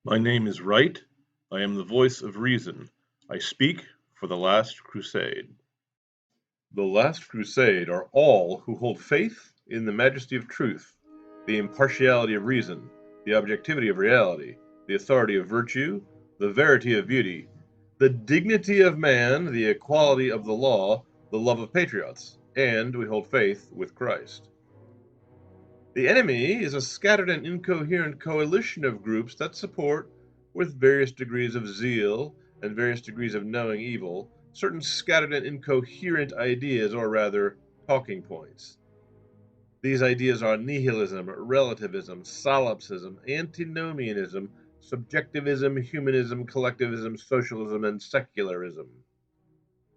My name is Wright. I am the voice of reason. I speak for the Last Crusade. The Last Crusade are all who hold faith in the majesty of truth, the impartiality of reason, the objectivity of reality, the authority of virtue, the verity of beauty, the dignity of man, the equality of the law, the love of patriots, and we hold faith with Christ. The enemy is a scattered and incoherent coalition of groups that support, with various degrees of zeal and various degrees of knowing evil, certain scattered and incoherent ideas, or rather, talking points. These ideas are nihilism, relativism, solipsism, antinomianism, subjectivism, humanism, collectivism, socialism, and secularism.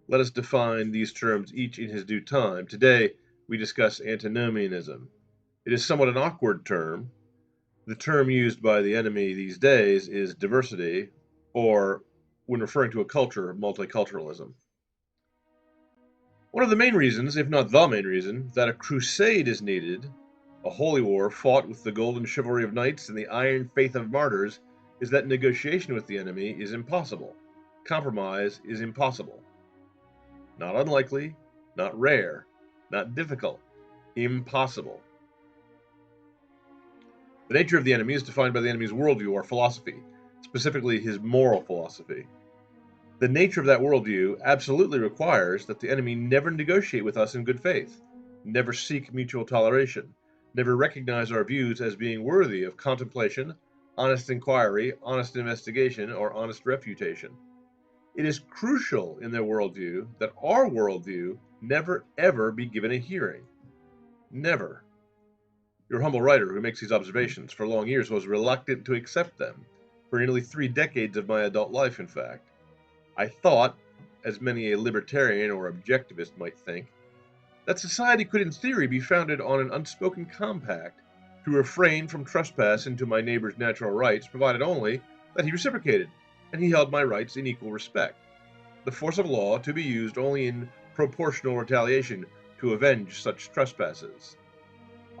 Let us define these terms each in his due time. Today, we discuss antinomianism. It is somewhat an awkward term. The term used by the enemy these days is diversity, or, when referring to a culture, multiculturalism. One of the main reasons, if not the main reason, that a crusade is needed, a holy war fought with the golden chivalry of knights and the iron faith of martyrs, is that negotiation with the enemy is impossible. Compromise is impossible. Not unlikely, not rare, not difficult, impossible. The nature of the enemy is defined by the enemy's worldview or philosophy, specifically his moral philosophy. The nature of that worldview absolutely requires that the enemy never negotiate with us in good faith, never seek mutual toleration, never recognize our views as being worthy of contemplation, honest inquiry, honest investigation, or honest refutation. It is crucial in their worldview that our worldview never ever be given a hearing. Never. Your humble writer who makes these observations for long years was reluctant to accept them, for nearly 3 decades of my adult life, in fact. I thought, as many a libertarian or objectivist might think, that society could in theory be founded on an unspoken compact to refrain from trespass into my neighbor's natural rights, provided only that he reciprocated, and he held my rights in equal respect. The force of law to be used only in proportional retaliation to avenge such trespasses.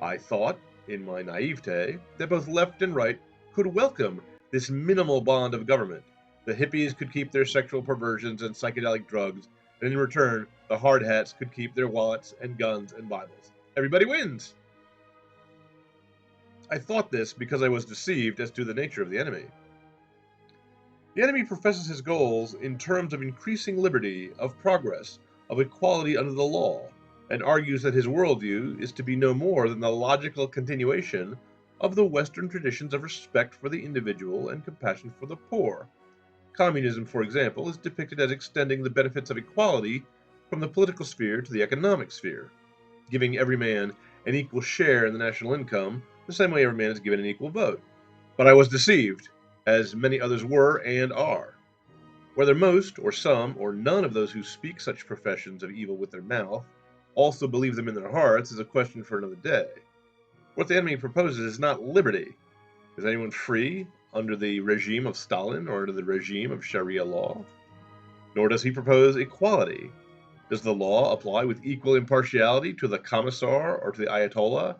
I thought, in my naivete, that both left and right could welcome this minimal bond of government. The hippies could keep their sexual perversions and psychedelic drugs, and in return, the hard hats could keep their wallets and guns and Bibles. Everybody wins! I thought this because I was deceived as to the nature of the enemy. The enemy professes his goals in terms of increasing liberty, of progress, of equality under the law, and argues that his worldview is to be no more than the logical continuation of the Western traditions of respect for the individual and compassion for the poor. Communism, for example, is depicted as extending the benefits of equality from the political sphere to the economic sphere, giving every man an equal share in the national income, the same way every man is given an equal vote. But I was deceived, as many others were and are. Whether most, or some, or none of those who speak such professions of evil with their mouth also believe them in their hearts is a question for another day. What the enemy proposes is not liberty. Is anyone free under the regime of Stalin or under the regime of Sharia law? Nor does he propose equality. Does the law apply with equal impartiality to the commissar or to the Ayatollah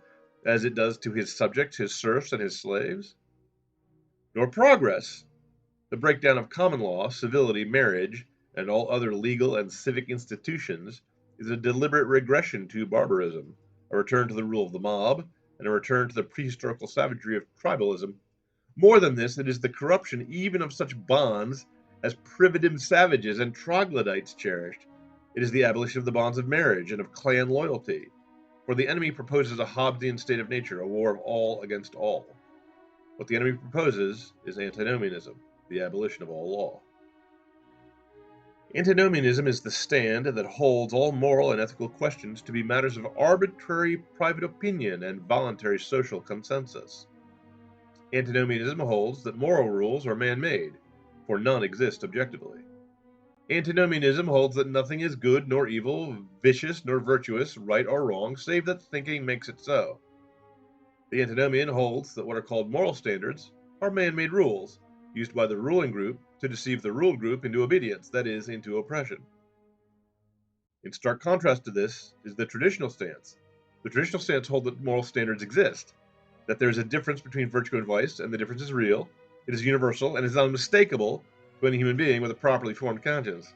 as it does to his subjects, his serfs, and his slaves? Nor progress. The breakdown of common law, civility, marriage, and all other legal and civic institutions is a deliberate regression to barbarism, a return to the rule of the mob, and a return to the prehistorical savagery of tribalism. More than this, it is the corruption even of such bonds as primitive savages and troglodytes cherished. It is the abolition of the bonds of marriage and of clan loyalty. For the enemy proposes a Hobbesian state of nature, a war of all against all. What the enemy proposes is antinomianism, the abolition of all law. Antinomianism is the stand that holds all moral and ethical questions to be matters of arbitrary private opinion and voluntary social consensus. Antinomianism holds that moral rules are man-made, for none exist objectively. Antinomianism holds that nothing is good nor evil, vicious nor virtuous, right or wrong, save that thinking makes it so. The antinomian holds that what are called moral standards are man-made rules, used by the ruling group to deceive the ruled group into obedience, that is, into oppression. In stark contrast to this is the traditional stance. The traditional stance holds that moral standards exist, that there is a difference between virtue and vice, and the difference is real, It is universal and is unmistakable to any human being with a properly formed conscience.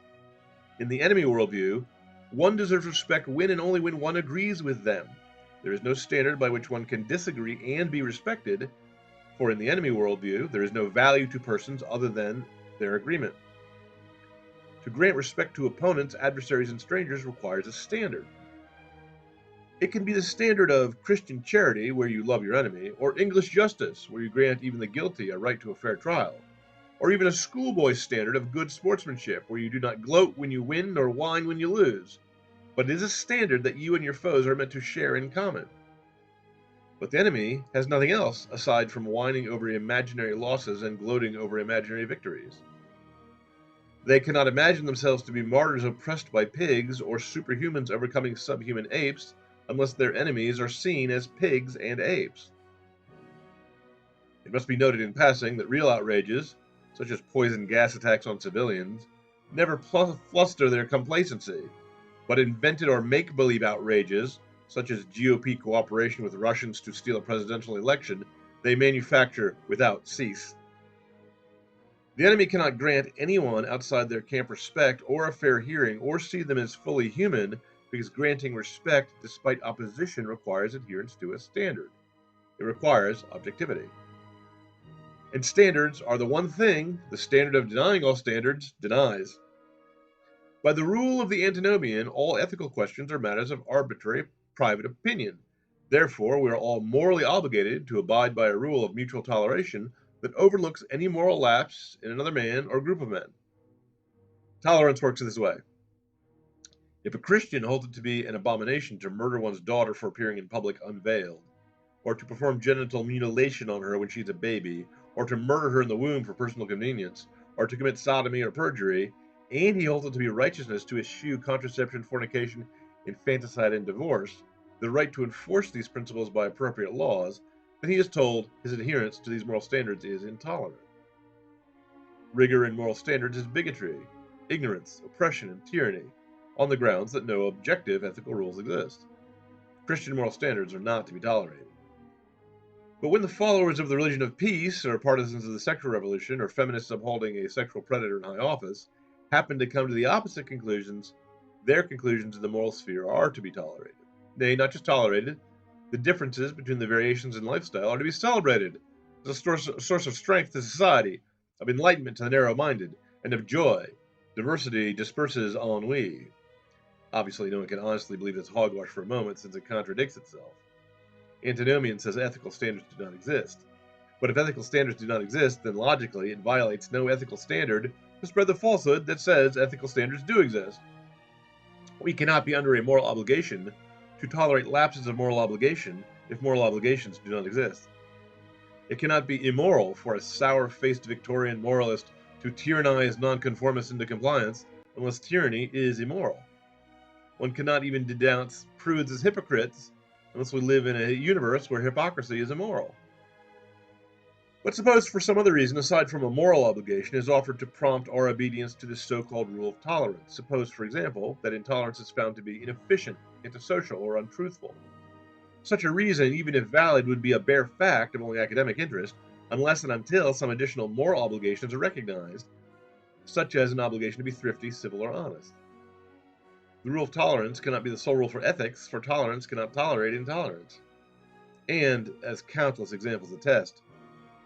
In the enemy worldview, one deserves respect when and only when one agrees with them. There is no standard by which one can disagree and be respected, for in the enemy worldview, there is no value to persons other than their agreement. To grant respect to opponents, adversaries, and strangers requires a standard. It can be the standard of Christian charity, where you love your enemy, or English justice, where you grant even the guilty a right to a fair trial, or even a schoolboy standard of good sportsmanship, where you do not gloat when you win nor whine when you lose. But it is a standard that you and your foes are meant to share in common. But the enemy has nothing else aside from whining over imaginary losses and gloating over imaginary victories. They cannot imagine themselves to be martyrs oppressed by pigs or superhumans overcoming subhuman apes unless their enemies are seen as pigs and apes. It must be noted in passing that real outrages, such as poison gas attacks on civilians, never fluster their complacency, but invented or make-believe outrages, such as GOP cooperation with Russians to steal a presidential election, they manufacture without cease. The enemy cannot grant anyone outside their camp respect or a fair hearing or see them as fully human, because granting respect despite opposition requires adherence to a standard. It requires objectivity. And standards are the one thing the standard of denying all standards denies. By the rule of the antinomian, all ethical questions are matters of arbitrary private opinion. Therefore, we are all morally obligated to abide by a rule of mutual toleration that overlooks any moral lapse in another man or group of men. Tolerance works this way. If a Christian holds it to be an abomination to murder one's daughter for appearing in public unveiled, or to perform genital mutilation on her when she's a baby, or to murder her in the womb for personal convenience, or to commit sodomy or perjury, and he holds it to be righteousness to eschew contraception, fornication, infanticide, and divorce, the right to enforce these principles by appropriate laws, then he is told his adherence to these moral standards is intolerant. Rigor in moral standards is bigotry, ignorance, oppression, and tyranny, on the grounds that no objective ethical rules exist. Christian moral standards are not to be tolerated. But when the followers of the religion of peace, or partisans of the sexual revolution, or feminists upholding a sexual predator in high office, happen to come to the opposite conclusions, their conclusions in the moral sphere are to be tolerated. Nay, not just tolerated, the differences between the variations in lifestyle are to be celebrated as a source of strength to society, of enlightenment to the narrow-minded, and of joy. Diversity disperses ennui. Obviously, no one can honestly believe this hogwash for a moment, since it contradicts itself. Antinomian says ethical standards do not exist. But if ethical standards do not exist, then logically it violates no ethical standard to spread the falsehood that says ethical standards do exist. We cannot be under a moral obligation to tolerate lapses of moral obligation if moral obligations do not exist. It cannot be immoral for a sour-faced Victorian moralist to tyrannize nonconformists into compliance unless tyranny is immoral. One cannot even denounce prudes as hypocrites unless we live in a universe where hypocrisy is immoral. But suppose for some other reason, aside from a moral obligation, is offered to prompt our obedience to this so-called rule of tolerance. Suppose, for example, that intolerance is found to be inefficient, antisocial, or untruthful. Such a reason, even if valid, would be a bare fact of only academic interest, unless and until some additional moral obligations are recognized, such as an obligation to be thrifty, civil, or honest. The rule of tolerance cannot be the sole rule for ethics, for tolerance cannot tolerate intolerance. And, as countless examples attest,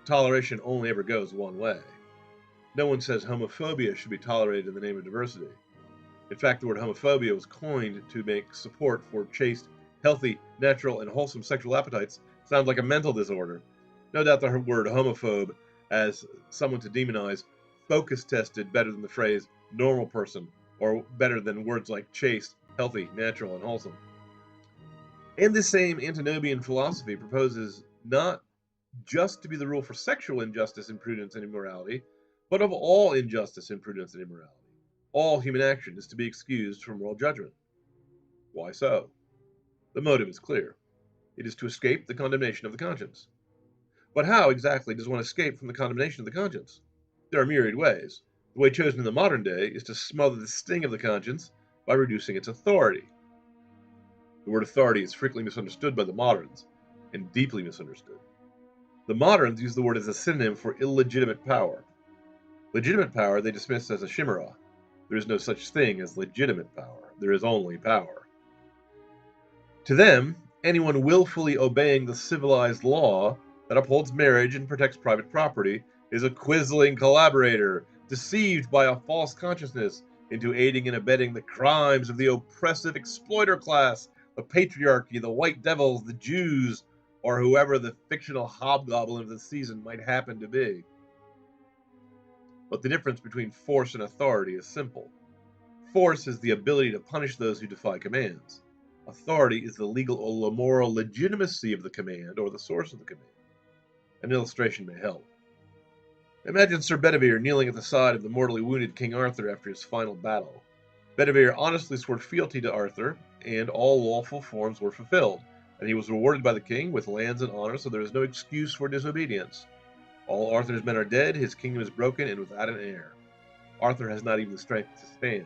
toleration only ever goes one way. No one says homophobia should be tolerated in the name of diversity. In fact, the word homophobia was coined to make support for chaste, healthy, natural, and wholesome sexual appetites sound like a mental disorder. No doubt the word homophobe, as someone to demonize, focus tested better than the phrase normal person, or better than words like chaste, healthy, natural, and wholesome. And this same antinomian philosophy proposes not just to be the rule for sexual injustice, imprudence, and immorality, but of all injustice, imprudence, and immorality. All human action is to be excused from moral judgment. Why so? The motive is clear. It is to escape the condemnation of the conscience. But how exactly does one escape from the condemnation of the conscience? There are myriad ways. The way chosen in the modern day is to smother the sting of the conscience by reducing its authority. The word authority is frequently misunderstood by the moderns, and deeply misunderstood. The moderns use the word as a synonym for illegitimate power. Legitimate power they dismiss as a chimera. There is no such thing as legitimate power. There is only power. To them, anyone willfully obeying the civilized law that upholds marriage and protects private property is a quisling collaborator, deceived by a false consciousness into aiding and abetting the crimes of the oppressive exploiter class, the patriarchy, the white devils, the Jews, or whoever the fictional hobgoblin of the season might happen to be. But the difference between force and authority is simple. Force is the ability to punish those who defy commands. Authority is the legal or moral legitimacy of the command or the source of the command. An illustration may help. Imagine Sir Bedivere kneeling at the side of the mortally wounded King Arthur after his final battle. Bedivere honestly swore fealty to Arthur, and all lawful forms were fulfilled, and he was rewarded by the king with lands and honor, so there is no excuse for disobedience. All Arthur's men are dead, his kingdom is broken, and without an heir. Arthur has not even the strength to stand.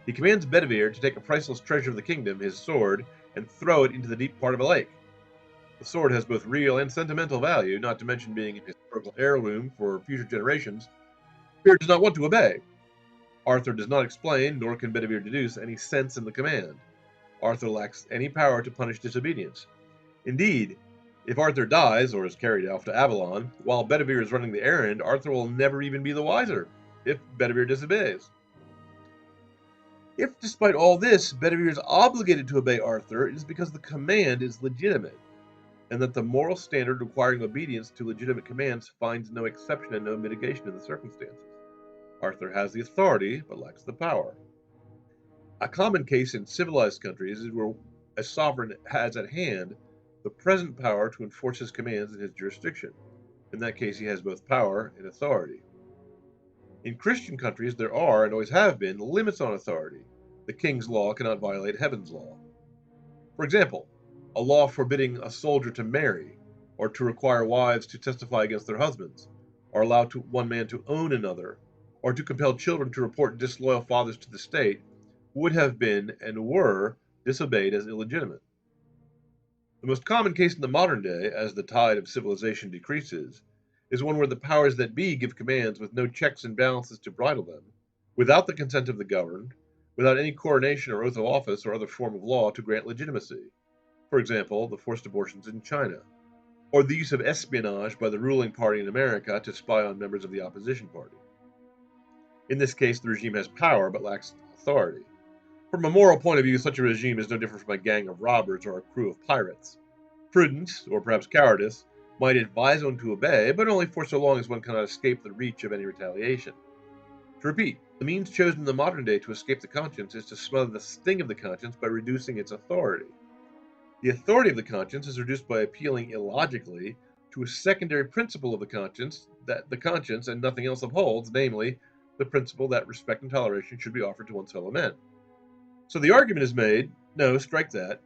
He commands Bedivere to take a priceless treasure of the kingdom, his sword, and throw it into the deep part of a lake. The sword has both real and sentimental value, not to mention being a historical heirloom for future generations. Bedivere does not want to obey. Arthur does not explain, nor can Bedivere deduce, any sense in the command. Arthur lacks any power to punish disobedience. Indeed, if Arthur dies, or is carried off to Avalon, while Bedivere is running the errand, Arthur will never even be the wiser, if Bedivere disobeys. If, despite all this, Bedivere is obligated to obey Arthur, it is because the command is legitimate, and that the moral standard requiring obedience to legitimate commands finds no exception and no mitigation in the circumstances. Arthur has the authority, but lacks the power. A common case in civilized countries is where a sovereign has at hand the present power to enforce his commands in his jurisdiction. In that case, he has both power and authority. In Christian countries, there are, and always have been, limits on authority. The king's law cannot violate heaven's law. For example, a law forbidding a soldier to marry, or to require wives to testify against their husbands, or allow one man to own another, or to compel children to report disloyal fathers to the state, would have been and were disobeyed as illegitimate. The most common case in the modern day, as the tide of civilization decreases, is one where the powers that be give commands with no checks and balances to bridle them, without the consent of the governed, without any coronation or oath of office or other form of law to grant legitimacy. For example, the forced abortions in China, or the use of espionage by the ruling party in America to spy on members of the opposition party. In this case, the regime has power but lacks authority. From a moral point of view, such a regime is no different from a gang of robbers or a crew of pirates. Prudence, or perhaps cowardice, might advise one to obey, but only for so long as one cannot escape the reach of any retaliation. To repeat, the means chosen in the modern day to escape the conscience is to smother the sting of the conscience by reducing its authority. The authority of the conscience is reduced by appealing illogically to a secondary principle of the conscience that the conscience and nothing else upholds, namely, the principle that respect and toleration should be offered to one's fellow men. So the argument is made, no, strike that.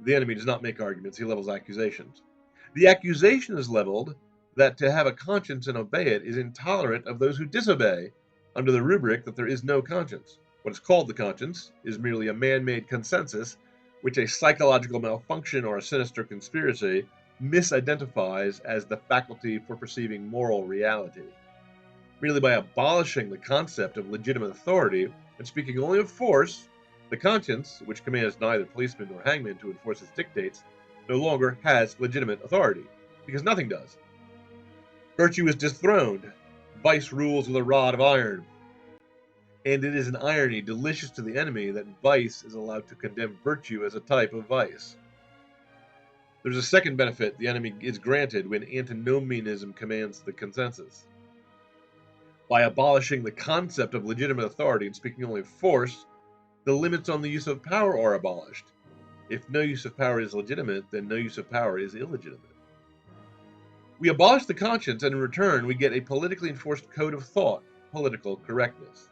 The enemy does not make arguments, he levels accusations. The accusation is leveled that to have a conscience and obey it is intolerant of those who disobey, under the rubric that there is no conscience. What is called the conscience is merely a man-made consensus which a psychological malfunction or a sinister conspiracy misidentifies as the faculty for perceiving moral reality. Merely by abolishing the concept of legitimate authority and speaking only of force, the conscience, which commands neither policeman nor hangman to enforce its dictates, no longer has legitimate authority, because nothing does. Virtue is dethroned. Vice rules with a rod of iron. And it is an irony delicious to the enemy that vice is allowed to condemn virtue as a type of vice. There's a second benefit the enemy is granted when antinomianism commands the consensus. By abolishing the concept of legitimate authority and speaking only of force, the limits on the use of power are abolished. If no use of power is legitimate, then no use of power is illegitimate. We abolish the conscience, and in return we get a politically enforced code of thought, political correctness.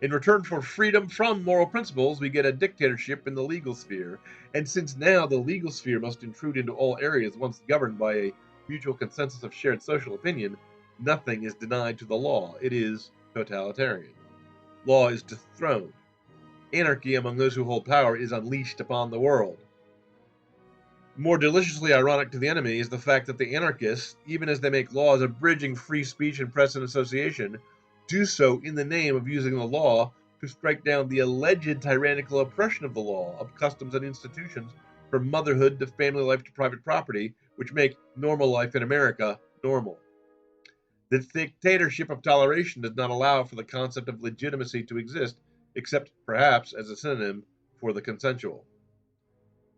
In return for freedom from moral principles, we get a dictatorship in the legal sphere, and since now the legal sphere must intrude into all areas once governed by a mutual consensus of shared social opinion, nothing is denied to the law. It is totalitarian. Law is dethroned. Anarchy among those who hold power is unleashed upon the world. More deliciously ironic to the enemy is the fact that the anarchists, even as they make laws abridging free speech and press and association, do so in the name of using the law to strike down the alleged tyrannical oppression of the law, of customs and institutions, from motherhood to family life to private property, which make normal life in America normal. The dictatorship of toleration does not allow for the concept of legitimacy to exist, except perhaps as a synonym for the consensual.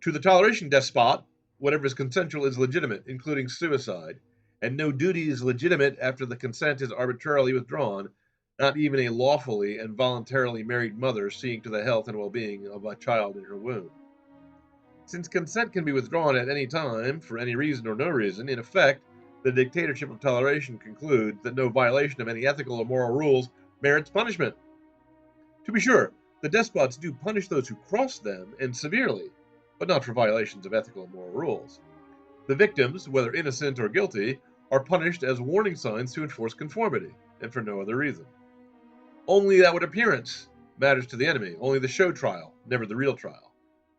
To the toleration despot, whatever is consensual is legitimate, including suicide, and no duty is legitimate after the consent is arbitrarily withdrawn, not even a lawfully and voluntarily married mother seeing to the health and well-being of a child in her womb. Since consent can be withdrawn at any time, for any reason or no reason, in effect, the dictatorship of toleration concludes that no violation of any ethical or moral rules merits punishment. To be sure, the despots do punish those who cross them, and severely, but not for violations of ethical and moral rules. The victims, whether innocent or guilty, are punished as warning signs to enforce conformity, and for no other reason. Only that what appearance matters to the enemy, only the show trial, never the real trial.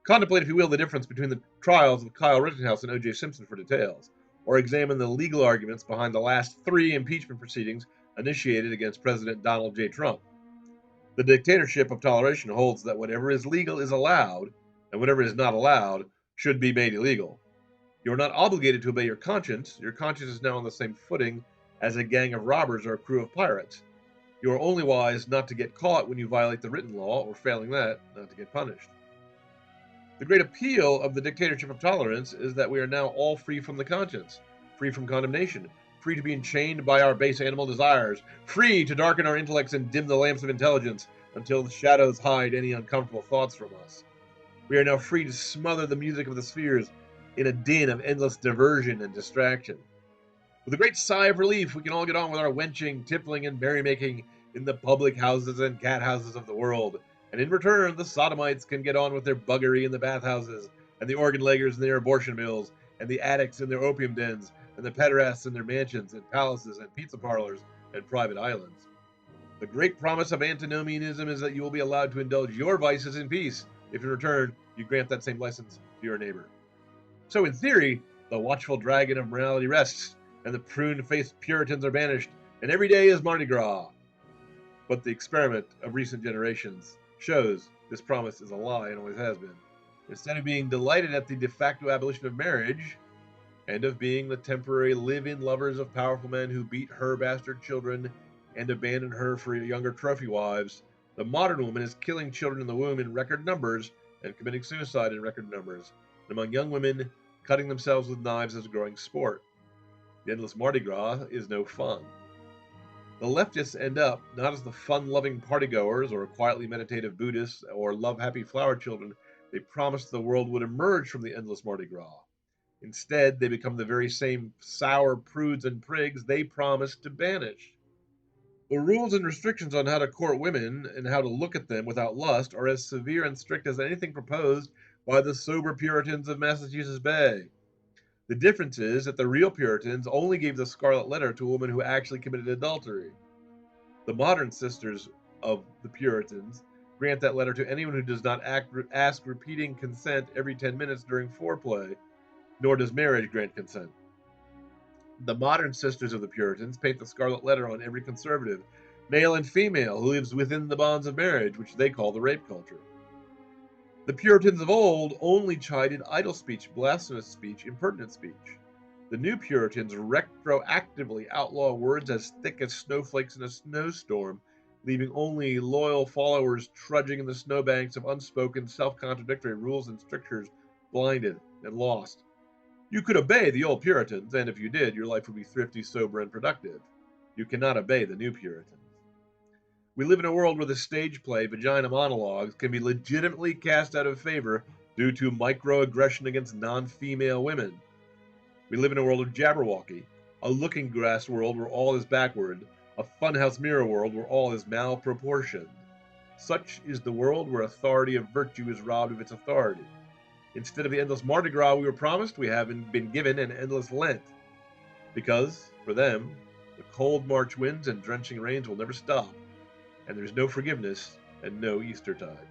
Contemplate, if you will, the difference between the trials of Kyle Rittenhouse and O.J. Simpson for details, or examine the legal arguments behind the last 3 impeachment proceedings initiated against President Donald J. Trump. The dictatorship of toleration holds that whatever is legal is allowed, and whatever is not allowed should be made illegal. You are not obligated to obey your conscience. Your conscience is now on the same footing as a gang of robbers or a crew of pirates. You are only wise not to get caught when you violate the written law, or failing that, not to get punished. The great appeal of the dictatorship of tolerance is that we are now all free from the conscience, free from condemnation, free to be enchained by our base animal desires, free to darken our intellects and dim the lamps of intelligence until the shadows hide any uncomfortable thoughts from us. We are now free to smother the music of the spheres in a din of endless diversion and distraction. With a great sigh of relief, we can all get on with our wenching, tippling, and merrymaking in the public houses and cat houses of the world. And in return, the sodomites can get on with their buggery in the bathhouses, and the organ leggers in their abortion mills, and the addicts in their opium dens, and the pederasts in their mansions and palaces and pizza parlors and private islands. The great promise of antinomianism is that you will be allowed to indulge your vices in peace, if in return you grant that same license to your neighbor. So in theory, the watchful dragon of morality rests, and the prune-faced Puritans are banished, and every day is Mardi Gras. But the experiment of recent generations shows this promise is a lie and always has been. Instead of being delighted at the de facto abolition of marriage, and of being the temporary live-in lovers of powerful men who beat her bastard children and abandon her for younger trophy wives, the modern woman is killing children in the womb in record numbers and committing suicide in record numbers, and among young women, cutting themselves with knives as a growing sport. The endless Mardi Gras is no fun. The leftists end up not as the fun-loving partygoers or quietly meditative Buddhists or love-happy flower children they promised the world would emerge from the endless Mardi Gras. Instead, they become the very same sour prudes and prigs they promised to banish. The rules and restrictions on how to court women and how to look at them without lust are as severe and strict as anything proposed by the sober Puritans of Massachusetts Bay. The difference is that the real Puritans only gave the scarlet letter to a woman who actually committed adultery. The modern sisters of the Puritans grant that letter to anyone who does not ask repeating consent every 10 minutes during foreplay, nor does marriage grant consent. The modern sisters of the Puritans paint the scarlet letter on every conservative, male and female, who lives within the bonds of marriage, which they call the rape culture. The Puritans of old only chided idle speech, blasphemous speech, impertinent speech. The new Puritans retroactively outlaw words as thick as snowflakes in a snowstorm, leaving only loyal followers trudging in the snowbanks of unspoken, self-contradictory rules and strictures, blinded and lost. You could obey the old Puritans, and if you did, your life would be thrifty, sober, and productive. You cannot obey the new Puritans. We live in a world where the stage play vagina monologues can be legitimately cast out of favor due to microaggression against non-female women. We live in a world of Jabberwocky, a looking-glass world where all is backward, a funhouse mirror world where all is malproportioned. Such is the world where authority of virtue is robbed of its authority. Instead of the endless Mardi Gras we were promised, we have been given an endless Lent. Because, for them, the cold March winds and drenching rains will never stop, and there's no forgiveness and no Eastertide.